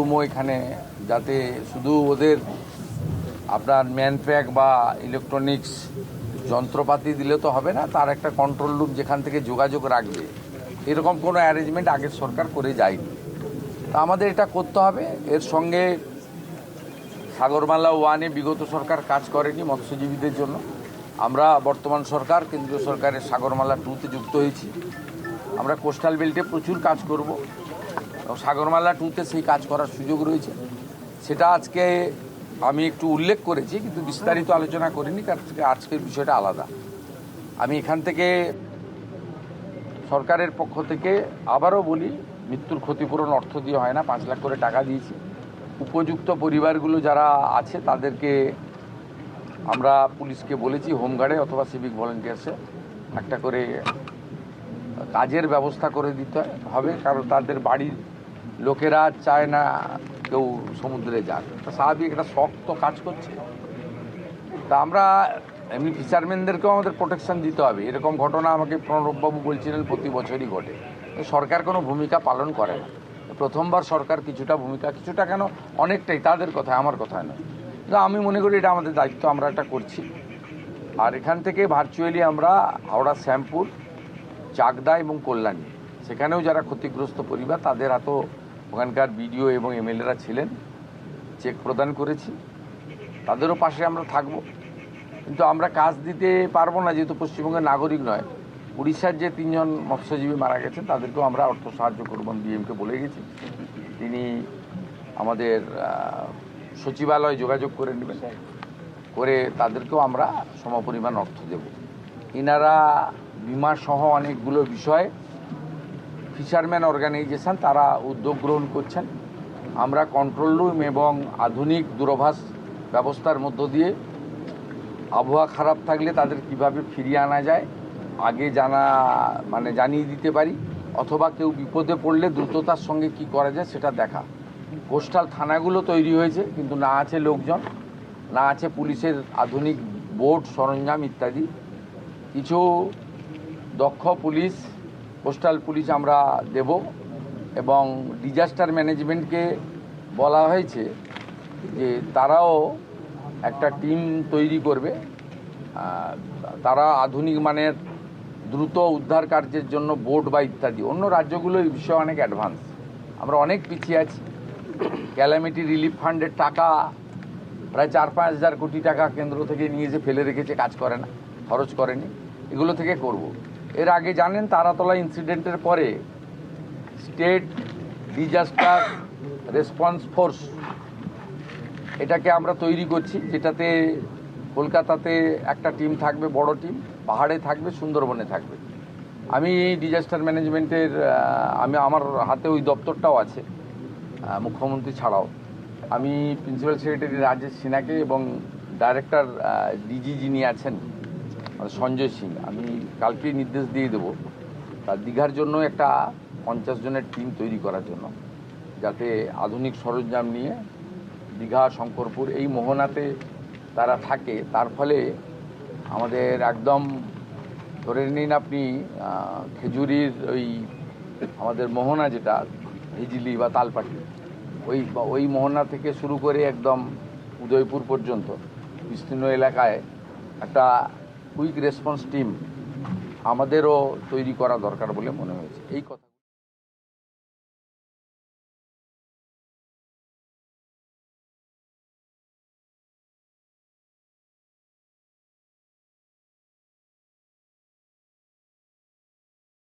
রুমও এখানে, যাতে শুধু ওদের আপনার ম্যানপ্যাক বা ইলেকট্রনিক্স যন্ত্রপাতি দিলে তো হবে না, তার একটা কন্ট্রোল রুম যেখান থেকে যোগাযোগ রাখবে, এরকম কোনো অ্যারেঞ্জমেন্ট আগের সরকার করে যায়নি। তা আমাদের এটা করতে হবে। এর সঙ্গে সাগরমালা 1-এ বিগত সরকার কাজ করেনি মৎস্যজীবীদের জন্য। আমরা বর্তমান সরকার, কেন্দ্রীয় সরকারের সাগরমালা 2-তে যুক্ত হয়েছি। আমরা কোস্টাল বেল্টে প্রচুর কাজ করব এবং সাগরমালা 2-তে সেই কাজ করার সুযোগ রয়েছে। সেটা আজকে আমি একটু উল্লেখ করেছি, কিন্তু বিস্তারিত আলোচনা করিনি, কারণ আজকের বিষয়টা আলাদা। আমি এখান থেকে সরকারের পক্ষ থেকে আবারও বলি, মৃত্যুর ক্ষতিপূরণ অর্থ দিয়ে হয় না, 5 লাখ করে টাকা দিয়েছি। উপযুক্ত পরিবারগুলো যারা আছে তাদেরকে আমরা পুলিশকে বলেছি হোমগার্ডে অথবা সিভিক ভলেন্টিয়ার্সে একটা করে কাজের ব্যবস্থা করে দিতে হবে, কারণ তাদের বাড়ির লোকেরা চায় না কেউ সমুদ্রে যাক। স্বাভাবিক, একটা শক্ত কাজ করছে। তা আমরা এমনি ফিশারম্যানদেরকেও আমাদের প্রোটেকশন দিতে হবে। এরকম ঘটনা আমাকে প্রণববাবু বলছিলেন প্রতি বছরই ঘটে, সরকার কোনো ভূমিকা পালন করে না। প্রথমবার সরকার কিছুটা কেন অনেকটাই, তাদের কথায়, আমার কথায় নয়। কিন্তু আমি মনে করি এটা আমাদের দায়িত্ব, আমরা এটা করছি। আর এখান থেকে ভার্চুয়ালি আমরা হাওড়া, শ্যামপুর, চাকদা এবং কল্যাণী, সেখানেও যারা ক্ষতিগ্রস্ত পরিবার তাদের হাতেও ওখানকার বিডিও এবং এমএলএরা ছিলেন, চেক প্রদান করেছি। তাদেরও পাশে আমরা থাকব। কিন্তু আমরা কাজ দিতে পারবো না, যেহেতু পশ্চিমবঙ্গের নাগরিক নয়। উড়িষ্যার যে 3 জন মৎস্যজীবী মারা গেছেন তাদেরকেও আমরা অর্থ সাহায্য করব, ডিএমকে বলে গেছি। তিনি আমাদের সচিবালয়ে যোগাযোগ করে নেবেন, করে তাদেরকেও আমরা সমপরিমাণ অর্থ দেব। এনারা বিমা সহ অনেকগুলো বিষয়ে ফিশারম্যান অর্গানাইজেশন তারা উদ্যোগ গ্রহণ করছেন। আমরা কন্ট্রোল রুম এবং আধুনিক দূরভাষ ব্যবস্থার মধ্য দিয়ে আবহাওয়া খারাপ থাকলে তাদের কিভাবে ফিরিয়ে আনা যায় আগে জানিয়ে দিতে পারি, অথবা কেউ বিপদে পড়লে দ্রুততার সঙ্গে কি করা যায় সেটা দেখা। কোস্টাল থানাগুলো তৈরি হয়েছে, কিন্তু না আছে লোকজন, না আছে পুলিশের আধুনিক বোট সরঞ্জাম ইত্যাদি। কিছু দক্ষ পুলিশ, কোস্টাল পুলিশ আমরা দেব, এবং ডিজাস্টার ম্যানেজমেন্টকে বলা হয়েছে যে তারাও একটা টিম তৈরি করবে। তারা আধুনিক মানের দ্রুত উদ্ধার কার্যের জন্য বোট বা ইত্যাদি। অন্য রাজ্যগুলো এই বিষয়ে অনেক অ্যাডভান্স, আমরা অনেক পিছিয়ে আছি। ক্যালামিটি রিলিফ ফান্ডের টাকা প্রায় 4-5 হাজার কোটি টাকা কেন্দ্র থেকে নিয়ে যে ফেলে রেখেছে, কাজ করে না, খরচ করেনি। এগুলো থেকে করব। এর আগে জানেন তারাতলা ইনসিডেন্টের পরে স্টেট ডিজাস্টার রেসপন্স ফোর্স এটাকে আমরা তৈরি করছি, যেটাতে কলকাতাতে একটা টিম থাকবে, বড় টিম, পাহাড়ে থাকবে, সুন্দরবনে থাকবে। আমি ডিজাস্টার ম্যানেজমেন্টের আমার হাতে ওই দপ্তরটাও আছে, মুখ্যমন্ত্রী ছাড়াও। আমি প্রিন্সিপাল সেক্রেটারি রাজেশ সিনহাকে এবং ডাইরেক্টর ডিজি যিনি আছেন সঞ্জয় সিং, আমি কালকেই নির্দেশ দিয়ে দেবো তার দীঘার জন্য একটা 50 জনের টিম তৈরি করার জন্য, যাতে আধুনিক সরঞ্জাম নিয়ে দীঘা, শঙ্করপুর এই মোহনাতে তারা থাকে। তার ফলে আমাদের একদম ধরে নিন আপনি খেজুরির ওই আমাদের মোহনা যেটা হিজলি বা তালপাটি, ওই মোহনা থেকে শুরু করে একদম উদয়পুর পর্যন্ত বিস্তীর্ণ এলাকায় একটা কুইক রেসপন্স টিম আমাদেরও তৈরি করা দরকার বলে মনে হয়েছে। এই কথা